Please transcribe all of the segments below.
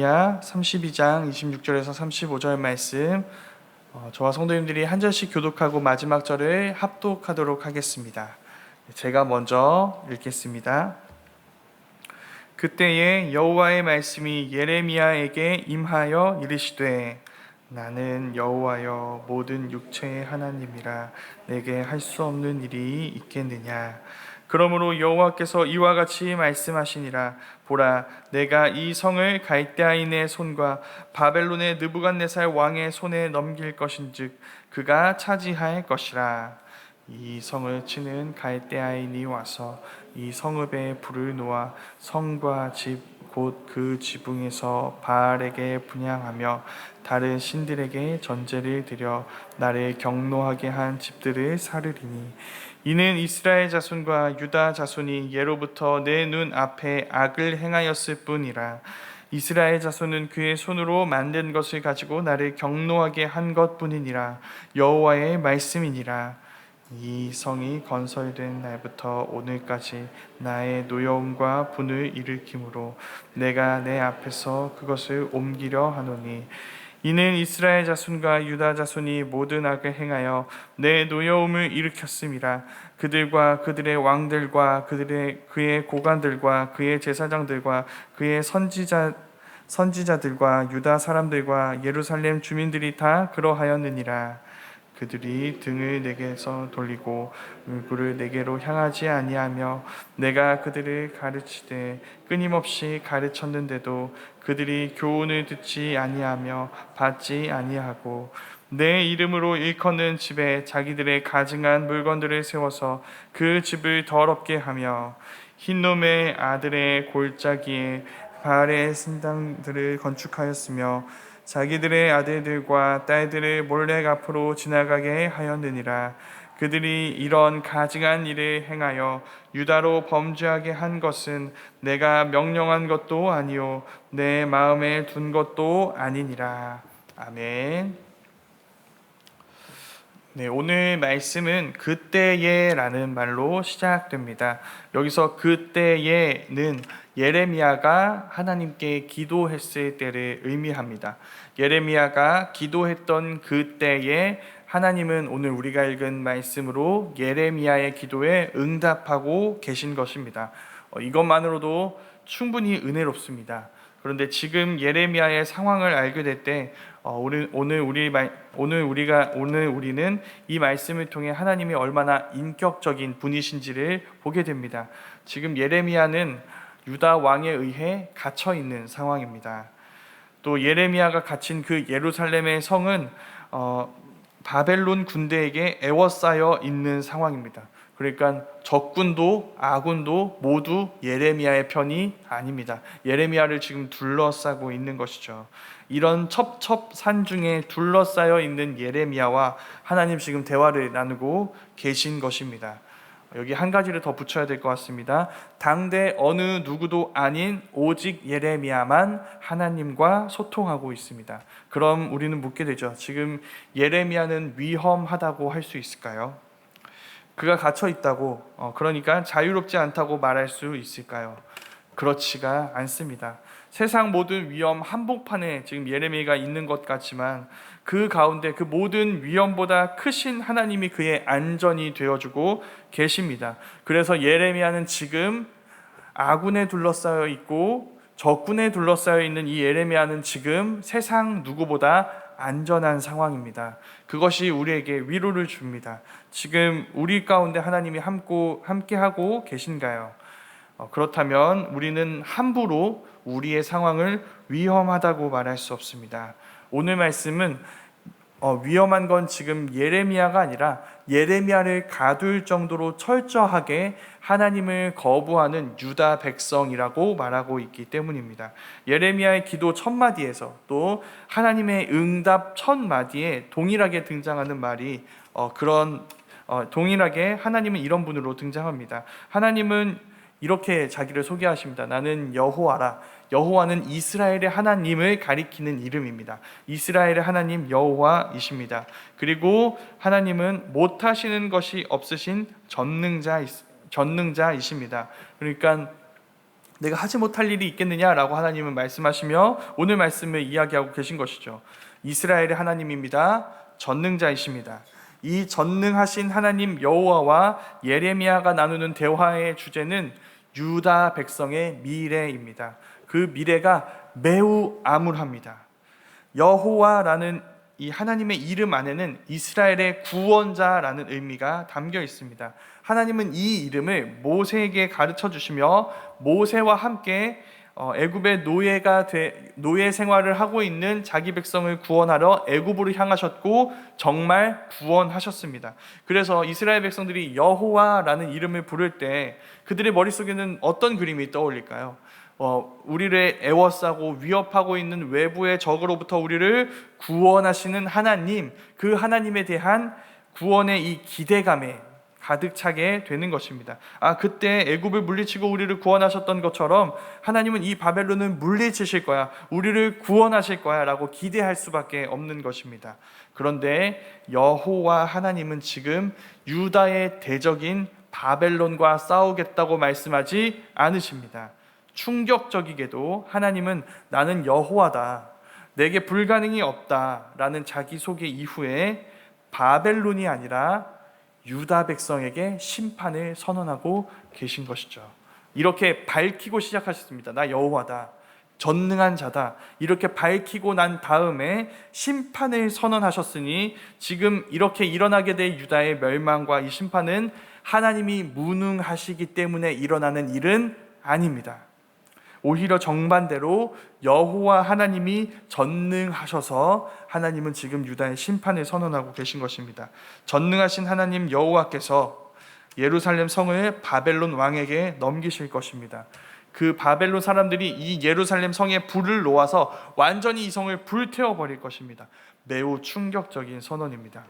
갈라디아 32장 26절에서 35절 말씀, 저와 성도님들이 한 절씩 교독하고 마지막 절을 합독하도록 하겠습니다. 제가 먼저 읽겠습니다. 그때에 여호와의 말씀이 예레미야에게 임하여 이르시되, 나는 여호와여 모든 육체의 하나님이라. 내게 할 수 없는 일이 있겠느냐. 그러므로 여호와께서 이와 같이 말씀하시니라. 보라, 내가 이 성을 갈대아인의 손과 바벨론의 느부갓네살 왕의 손에 넘길 것인즉 그가 차지할 것이라. 이 성을 치는 갈대아인이 와서 이 성읍에 불을 놓아 성과 집 곧 그 지붕에서 바알에게 분향하며 다른 신들에게 전제를 드려 나를 경노하게 한 집들을 사르리니, 이는 이스라엘 자손과 유다 자손이 예로부터 내 눈 앞에 악을 행하였을 뿐이라. 이스라엘 자손은 그의 손으로 만든 것을 가지고 나를 경노하게 한 것뿐이니라. 여호와의 말씀이니라. 이 성이 건설된 날부터 오늘까지 나의 노여움과 분을 일으킴으로 내가 내 앞에서 그것을 옮기려 하노니, 이는 이스라엘 자손과 유다 자손이 모든 악을 행하여 내 노여움을 일으켰음이라. 그들과 그들의 왕들과 그의 고관들과 그의 제사장들과 그의 선지자들과 유다 사람들과 예루살렘 주민들이 다 그러하였느니라. 그들이 등을 내게서 돌리고 얼굴을 내게로 향하지 아니하며 내가 그들을 가르치되 끊임없이 가르쳤는데도 그들이 교훈을 듣지 아니하며 받지 아니하고, 내 이름으로 일컫는 집에 자기들의 가증한 물건들을 세워서 그 집을 더럽게 하며 흰놈의 아들의 골짜기에 바알의 신당들을 건축하였으며 자기들의 아들들과 딸들을 몰래 앞으로 지나가게 하였느니라. 그들이 이런 가증한 일을 행하여 유다로 범죄하게 한 것은 내가 명령한 것도 아니요 내 마음에 둔 것도 아니니라. 아멘. 네, 오늘 말씀은 그때에라는 말로 시작됩니다. 여기서 그때에는 예레미야가 하나님께 기도했을 때를 의미합니다. 예레미야가 기도했던 그때에 하나님은 오늘 우리가 읽은 말씀으로 예레미야의 기도에 응답하고 계신 것입니다. 이것만으로도 충분히 은혜롭습니다. 그런데 지금 예레미야의 상황을 알게 될 때 오늘 우리는 이 말씀을 통해 하나님이 얼마나 인격적인 분이신지를 보게 됩니다. 지금 예레미야는 유다 왕에 의해 갇혀 있는 상황입니다. 또 예레미야가 갇힌 그 예루살렘의 성은 바벨론 군대에게 에워싸여 있는 상황입니다. 그러니까 적군도 아군도 모두 예레미야의 편이 아닙니다. 예레미야를 지금 둘러싸고 있는 것이죠. 이런 첩첩산중에 둘러싸여 있는 예레미야와 하나님 지금 대화를 나누고 계신 것입니다. 여기 한 가지를 더 붙여야 될 것 같습니다. 당대 어느 누구도 아닌 오직 예레미야만 하나님과 소통하고 있습니다. 그럼 우리는 묻게 되죠. 지금 예레미야는 위험하다고 할 수 있을까요? 그가 갇혀 있다고, 그러니까 자유롭지 않다고 말할 수 있을까요? 그렇지가 않습니다. 세상 모든 위험 한복판에 지금 예레미야가 있는 것 같지만 그 가운데 그 모든 위험보다 크신 하나님이 그의 안전이 되어주고 계십니다. 그래서 예레미야는 지금 아군에 둘러싸여 있고 적군에 둘러싸여 있는 이 예레미야는 지금 세상 누구보다 안전한 상황입니다. 그것이 우리에게 위로를 줍니다. 지금 우리 가운데 하나님이 함께하고 계신가요? 그렇다면 우리는 함부로 우리의 상황을 위험하다고 말할 수 없습니다. 오늘 말씀은 위험한 건 지금 예레미야가 아니라 예레미야를 가둘 정도로 철저하게 하나님을 거부하는 유다 백성이라고 말하고 있기 때문입니다. 예레미야의 기도 첫 마디에서 또 하나님의 응답 첫 마디에 동일하게 등장하는 말이 동일하게 하나님은 이런 분으로 등장합니다. 하나님은 이렇게 자기를 소개하십니다. 나는 여호와라. 여호와는 이스라엘의 하나님을 가리키는 이름입니다. 이스라엘의 하나님 여호와이십니다. 그리고 하나님은 못하시는 것이 없으신 전능자이십니다. 그러니까 내가 하지 못할 일이 있겠느냐라고 하나님은 말씀하시며 오늘 말씀을 이야기하고 계신 것이죠. 이스라엘의 하나님입니다. 전능자이십니다. 이 전능하신 하나님 여호와와 예레미야가 나누는 대화의 주제는 유다 백성의 미래입니다. 그 미래가 매우 암울합니다. 여호와라는 이 하나님의 이름 안에는 이스라엘의 구원자라는 의미가 담겨 있습니다. 하나님은 이 이름을 모세에게 가르쳐 주시며 모세와 함께 애굽의 노예 생활을 하고 있는 자기 백성을 구원하러 애굽으로 향하셨고 정말 구원하셨습니다. 그래서 이스라엘 백성들이 여호와라는 이름을 부를 때 그들의 머릿속에는 어떤 그림이 떠올릴까요? 우리를 애워싸고 위협하고 있는 외부의 적으로부터 우리를 구원하시는 하나님, 그 하나님에 대한 구원의 이 기대감에 가득 차게 되는 것입니다. 그때 애굽을 물리치고 우리를 구원하셨던 것처럼 하나님은 이 바벨론을 물리치실 거야, 우리를 구원하실 거야 라고 기대할 수밖에 없는 것입니다. 그런데 여호와 하나님은 지금 유다의 대적인 바벨론과 싸우겠다고 말씀하지 않으십니다. 충격적이게도 하나님은 나는 여호와다, 내게 불가능이 없다 라는 자기 소개 이후에 바벨론이 아니라 유다 백성에게 심판을 선언하고 계신 것이죠. 이렇게 밝히고 시작하셨습니다. 나 여호와다, 전능한 자다, 이렇게 밝히고 난 다음에 심판을 선언하셨으니 지금 이렇게 일어나게 될 유다의 멸망과 이 심판은 하나님이 무능하시기 때문에 일어나는 일은 아닙니다. 오히려 정반대로 여호와 하나님이 전능하셔서 하나님은 지금 유다의 심판을 선언하고 계신 것입니다. 전능하신 하나님 여호와께서 예루살렘 성을 바벨론 왕에게 넘기실 것입니다. 그 바벨론 사람들이 이 예루살렘 성에 불을 놓아서 완전히 이 성을 불태워버릴 것입니다. 매우 충격적인 선언입니다.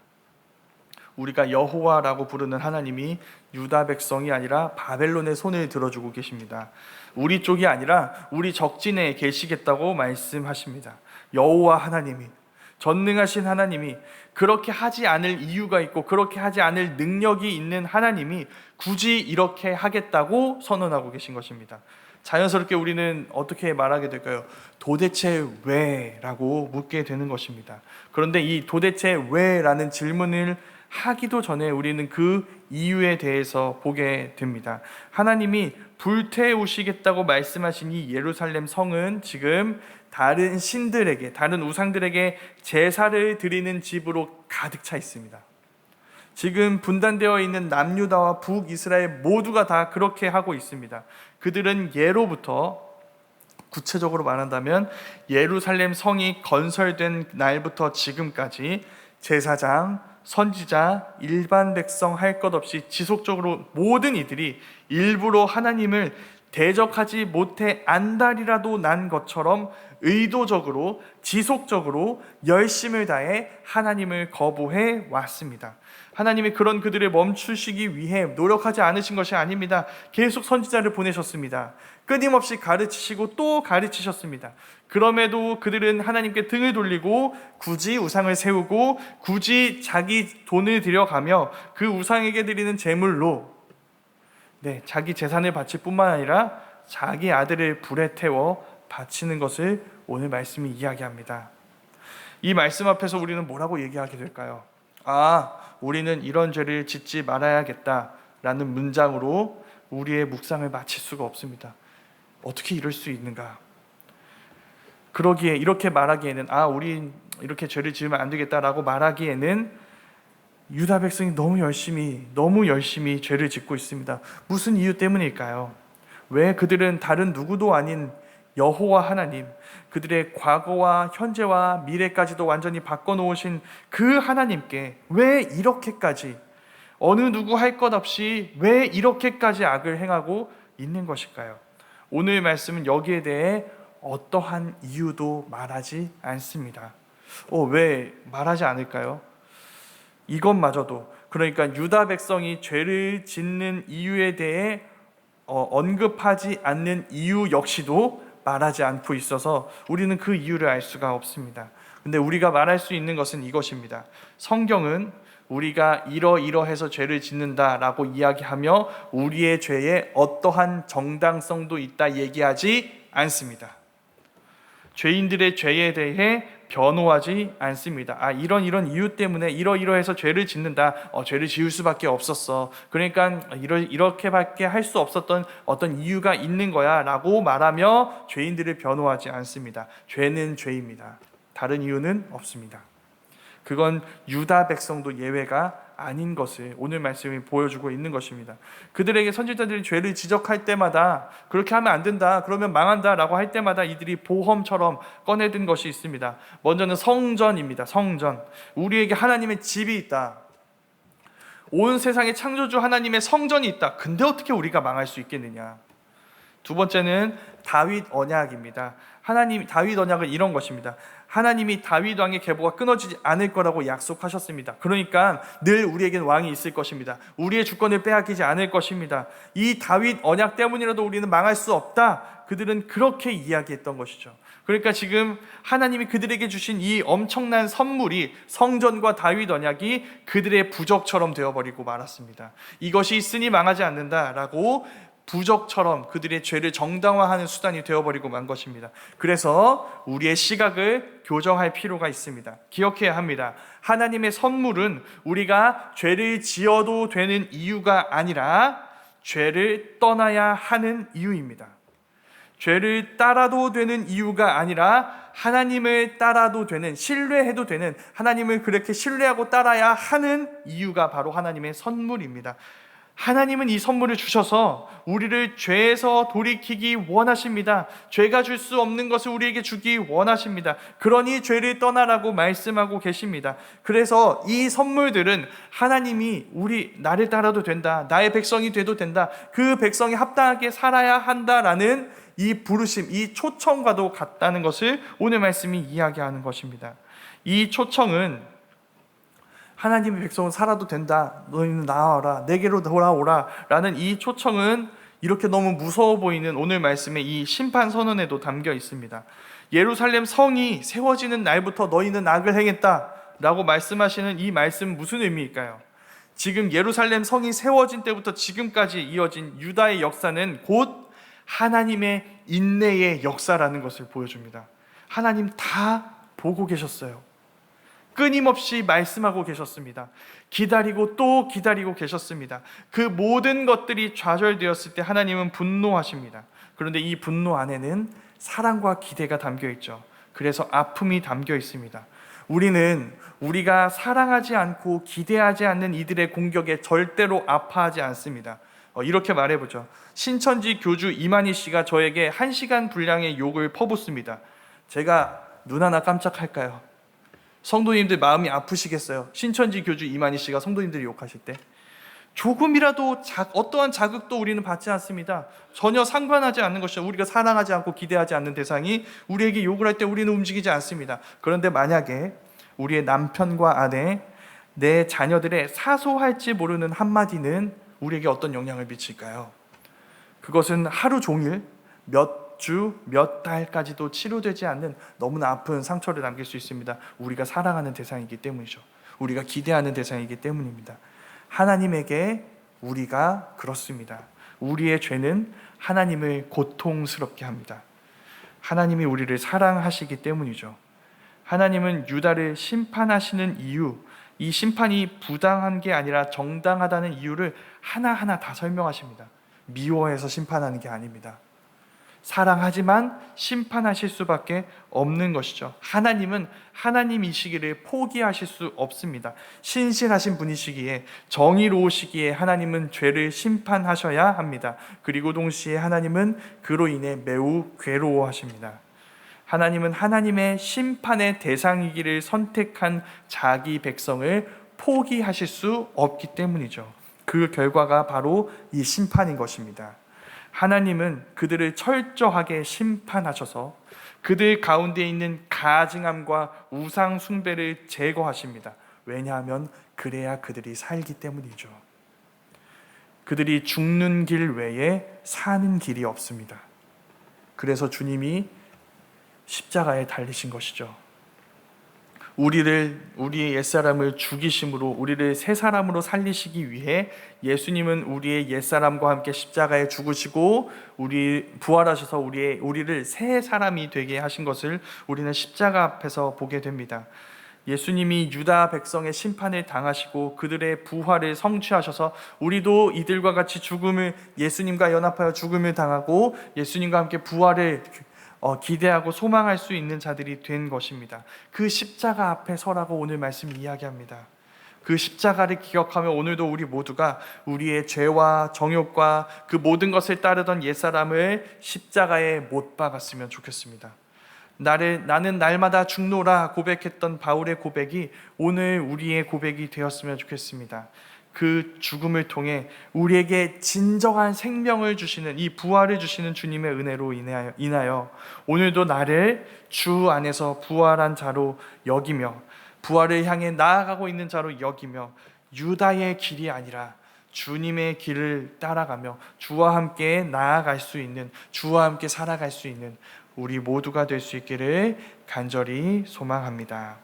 우리가 여호와라고 부르는 하나님이 유다 백성이 아니라 바벨론의 손을 들어주고 계십니다. 우리 쪽이 아니라 우리 적진에 계시겠다고 말씀하십니다. 여호와 하나님이, 전능하신 하나님이, 그렇게 하지 않을 이유가 있고 그렇게 하지 않을 능력이 있는 하나님이 굳이 이렇게 하겠다고 선언하고 계신 것입니다. 자연스럽게 우리는 어떻게 말하게 될까요? 도대체 왜? 라고 묻게 되는 것입니다. 그런데 이 도대체 왜? 라는 질문을 하기도 전에 우리는 그 이유에 대해서 보게 됩니다. 하나님이 불태우시겠다고 말씀하신 이 예루살렘 성은 지금 다른 신들에게, 다른 우상들에게 제사를 드리는 집으로 가득 차 있습니다. 지금 분단되어 있는 남유다와 북이스라엘 모두가 다 그렇게 하고 있습니다. 그들은 예로부터, 구체적으로 말한다면 예루살렘 성이 건설된 날부터 지금까지 제사장, 선지자, 일반 백성 할 것 없이 지속적으로 모든 이들이 일부러 하나님을 대적하지 못해 안달이라도 난 것처럼 의도적으로 지속적으로 열심을 다해 하나님을 거부해 왔습니다. 하나님이 그런 그들을 멈추시기 위해 노력하지 않으신 것이 아닙니다. 계속 선지자를 보내셨습니다. 끊임없이 가르치시고 또 가르치셨습니다. 그럼에도 그들은 하나님께 등을 돌리고 굳이 우상을 세우고 굳이 자기 돈을 들여가며 그 우상에게 드리는 제물로 자기 재산을 바칠 뿐만 아니라 자기 아들을 불에 태워 바치는 것을 오늘 말씀이 이야기합니다. 이 말씀 앞에서 우리는 뭐라고 얘기하게 될까요? 우리는 이런 죄를 짓지 말아야겠다라는 문장으로 우리의 묵상을 마칠 수가 없습니다. 어떻게 이럴 수 있는가? 그러기에 이렇게 말하기에는 우리 이렇게 죄를 지으면 안 되겠다라고 말하기에는 유다 백성이 너무 열심히 죄를 짓고 있습니다. 무슨 이유 때문일까요? 왜 그들은 다른 누구도 아닌 여호와 하나님, 그들의 과거와 현재와 미래까지도 완전히 바꿔놓으신 그 하나님께 왜 이렇게까지, 어느 누구 할 것 없이 왜 이렇게까지 악을 행하고 있는 것일까요? 오늘 말씀은 여기에 대해 어떠한 이유도 말하지 않습니다. 왜 말하지 않을까요? 이것마저도, 그러니까 유다 백성이 죄를 짓는 이유에 대해 언급하지 않는 이유 역시도 말하지 않고 있어서 우리는 그 이유를 알 수가 없습니다. 근데 우리가 말할 수 있는 것은 이것입니다. 성경은 우리가 이러이러해서 죄를 짓는다라고 이야기하며 우리의 죄에 어떠한 정당성도 있다 얘기하지 않습니다. 죄인들의 죄에 대해 변호하지 않습니다. 이런 이유 때문에 이러이러해서 죄를 짓는다. 죄를 지을 수밖에 없었어. 그러니까 이렇게밖에 할 수 없었던 어떤 이유가 있는 거야 라고 말하며 죄인들을 변호하지 않습니다. 죄는 죄입니다. 다른 이유는 없습니다. 그건 유다 백성도 예외가 아닌 것을 오늘 말씀이 보여주고 있는 것입니다. 그들에게 선지자들이 죄를 지적할 때마다 그렇게 하면 안 된다, 그러면 망한다 라고 할 때마다 이들이 보험처럼 꺼내든 것이 있습니다. 먼저는 성전입니다. 성전. 우리에게 하나님의 집이 있다. 온 세상의 창조주 하나님의 성전이 있다. 근데 어떻게 우리가 망할 수 있겠느냐. 두 번째는 다윗 언약입니다. 다윗 언약은 이런 것입니다. 하나님이 다윗 왕의 계보가 끊어지지 않을 거라고 약속하셨습니다. 그러니까 늘 우리에게는 왕이 있을 것입니다. 우리의 주권을 빼앗기지 않을 것입니다. 이 다윗 언약 때문이라도 우리는 망할 수 없다. 그들은 그렇게 이야기했던 것이죠. 그러니까 지금 하나님이 그들에게 주신 이 엄청난 선물이 성전과 다윗 언약이 그들의 부적처럼 되어버리고 말았습니다. 이것이 있으니 망하지 않는다라고 부적처럼 그들의 죄를 정당화하는 수단이 되어버리고 만 것입니다. 그래서 우리의 시각을 교정할 필요가 있습니다. 기억해야 합니다. 하나님의 선물은 우리가 죄를 지어도 되는 이유가 아니라 죄를 떠나야 하는 이유입니다. 죄를 따라도 되는 이유가 아니라 하나님을 따라도 되는, 신뢰해도 되는, 하나님을 그렇게 신뢰하고 따라야 하는 이유가 바로 하나님의 선물입니다. 하나님은 이 선물을 주셔서 우리를 죄에서 돌이키기 원하십니다. 죄가 줄 수 없는 것을 우리에게 주기 원하십니다. 그러니 죄를 떠나라고 말씀하고 계십니다. 그래서 이 선물들은 하나님이 나를 따라도 된다, 나의 백성이 돼도 된다, 그 백성이 합당하게 살아야 한다라는 이 부르심, 이 초청과도 같다는 것을 오늘 말씀이 이야기하는 것입니다. 이 초청은 하나님의 백성은 살아도 된다, 너희는 나와라, 내게로 돌아오라 라는 이 초청은 이렇게 너무 무서워 보이는 오늘 말씀의 이 심판 선언에도 담겨 있습니다. 예루살렘 성이 세워지는 날부터 너희는 악을 행했다 라고 말씀하시는 이 말씀 무슨 의미일까요? 지금 예루살렘 성이 세워진 때부터 지금까지 이어진 유다의 역사는 곧 하나님의 인내의 역사라는 것을 보여줍니다. 하나님 다 보고 계셨어요. 끊임없이 말씀하고 계셨습니다. 기다리고 또 기다리고 계셨습니다. 그 모든 것들이 좌절되었을 때 하나님은 분노하십니다. 그런데 이 분노 안에는 사랑과 기대가 담겨 있죠. 그래서 아픔이 담겨 있습니다. 우리는 우리가 사랑하지 않고 기대하지 않는 이들의 공격에 절대로 아파하지 않습니다. 이렇게 말해보죠. 신천지 교주 이만희 씨가 저에게 1시간 분량의 욕을 퍼붓습니다. 제가 눈 하나 깜짝할까요? 성도님들 마음이 아프시겠어요? 신천지 교주 이만희 씨가 성도님들이 욕하실 때 조금이라도 어떠한 자극도 우리는 받지 않습니다. 전혀 상관하지 않는 것이죠. 우리가 사랑하지 않고 기대하지 않는 대상이 우리에게 욕을 할 때 우리는 움직이지 않습니다. 그런데 만약에 우리의 남편과 아내, 내 자녀들의 사소할지 모르는 한마디는 우리에게 어떤 영향을 미칠까요? 그것은 하루 종일 몇 주, 몇 달까지도 치료되지 않는 너무나 아픈 상처를 남길 수 있습니다. 우리가 사랑하는 대상이기 때문이죠. 우리가 기대하는 대상이기 때문입니다. 하나님에게 우리가 그렇습니다. 우리의 죄는 하나님을 고통스럽게 합니다. 하나님이 우리를 사랑하시기 때문이죠. 하나님은 유다를 심판하시는 이유, 이 심판이 부당한 게 아니라 정당하다는 이유를 하나하나 다 설명하십니다. 미워해서 심판하는 게 아닙니다. 사랑하지만 심판하실 수밖에 없는 것이죠. 하나님은 하나님이시기를 포기하실 수 없습니다. 신실하신 분이시기에, 정의로우시기에 하나님은 죄를 심판하셔야 합니다. 그리고 동시에 하나님은 그로 인해 매우 괴로워하십니다. 하나님은 하나님의 심판의 대상이기를 선택한 자기 백성을 포기하실 수 없기 때문이죠. 그 결과가 바로 이 심판인 것입니다. 하나님은 그들을 철저하게 심판하셔서 그들 가운데 있는 가증함과 우상 숭배를 제거하십니다. 왜냐하면 그래야 그들이 살기 때문이죠. 그들이 죽는 길 외에 사는 길이 없습니다. 그래서 주님이 십자가에 달리신 것이죠. 우리의 옛사람을 죽이심으로 우리를 새 사람으로 살리시기 위해 예수님은 우리의 옛사람과 함께 십자가에 죽으시고 부활하셔서 우리를 새 사람이 되게 하신 것을 우리는 십자가 앞에서 보게 됩니다. 예수님이 유다 백성의 심판을 당하시고 그들의 부활을 성취하셔서 우리도 이들과 같이 예수님과 연합하여 죽음을 당하고 예수님과 함께 부활을 기대하고 소망할 수 있는 자들이 된 것입니다. 그 십자가 앞에 서라고 오늘 말씀 이야기합니다. 그 십자가를 기억하며 오늘도 우리 모두가 우리의 죄와 정욕과 그 모든 것을 따르던 옛사람을 십자가에 못 박았으면 좋겠습니다. 나는 날마다 죽노라 고백했던 바울의 고백이 오늘 우리의 고백이 되었으면 좋겠습니다. 그 죽음을 통해 우리에게 진정한 생명을 주시는, 이 부활을 주시는 주님의 은혜로 인하여 오늘도 나를 주 안에서 부활한 자로 여기며 부활을 향해 나아가고 있는 자로 여기며 유다의 길이 아니라 주님의 길을 따라가며 주와 함께 나아갈 수 있는, 주와 함께 살아갈 수 있는 우리 모두가 될 수 있기를 간절히 소망합니다.